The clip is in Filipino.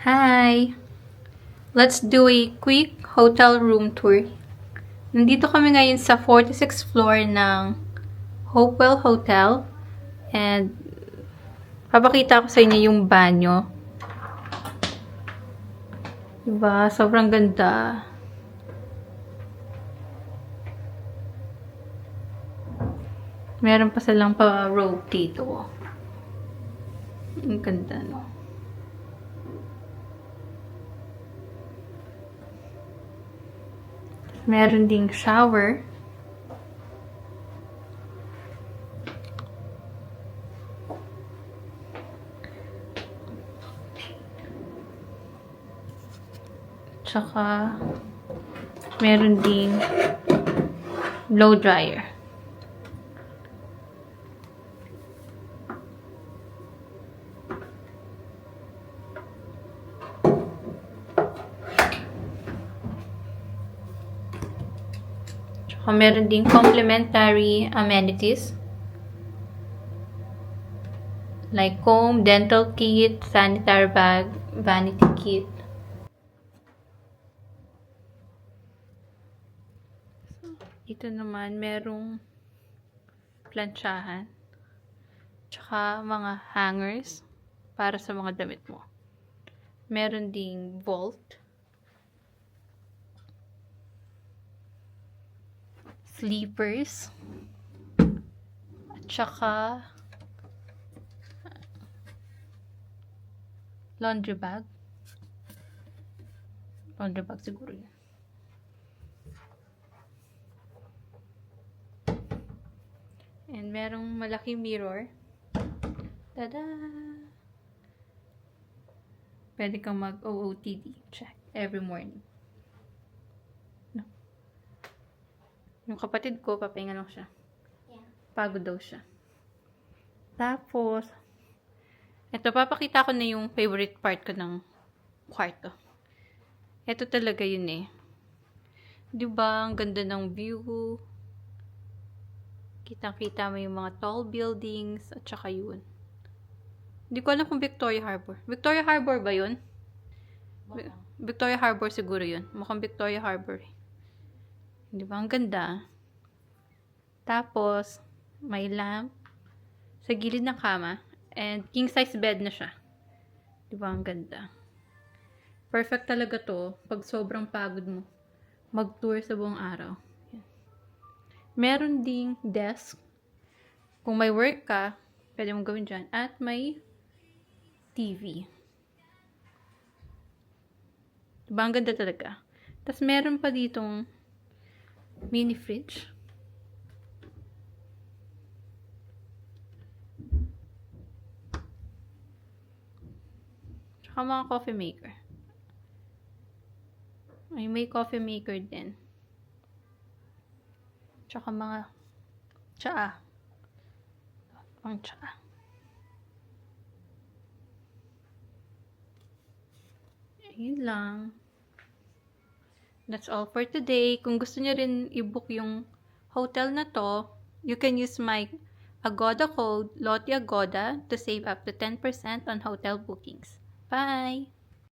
Hi! Let's do a quick hotel room tour. Nandito kami ngayon sa 46th floor ng Hopewell Hotel. And papakita ko sa inyo yung banyo. Diba? Sobrang ganda. Meron pa silang pa-robe dito. Ang ganda, no? Meron ding shower. Tsaka meron ding blow dryer. Meron ding complimentary amenities like comb, dental kit, sanitary bag, vanity kit. Dito naman merong planchahan tsaka mga hangers para sa mga damit mo. Meron ding vault, sleepers, at saka laundry bag. Laundry bag siguro yun. And merong malaking mirror. Tada! Pwede kang mag-OOTD check every morning. Yung kapatid ko, papahinga lang siya. Yeah. Pagod daw siya. Tapos, ito, papakita ko na yung favorite part ko ng kwarto. Ito talaga yun eh. Diba? Ang ganda ng view. Kitang-kita mo yung mga tall buildings at saka yun. Hindi ko alam kung Victoria Harbor. Victoria Harbor ba yun? Victoria Harbor siguro yun. Mukhang Victoria Harbor eh. Di ba? Ang ganda. Tapos, may lamp sa gilid ng kama. And king size bed na siya. Di ba? Ang ganda. Perfect talaga to pag sobrang pagod mo. Mag-tour sa buong araw. Yan. Meron ding desk. Kung may work ka, pwede mong gawin dyan. At may TV. Di ba? Ang ganda talaga. Tapos meron pa ditong mini fridge. Tsaka mga coffee maker. Ay, may coffee maker din. Tsaka mga tsaa. Pang tsaa. Ayun lang. That's all for today. Kung gusto niyo rin i-book yung hotel na to, you can use my Agoda code, Lottie Agoda, to save up to 10% on hotel bookings. Bye!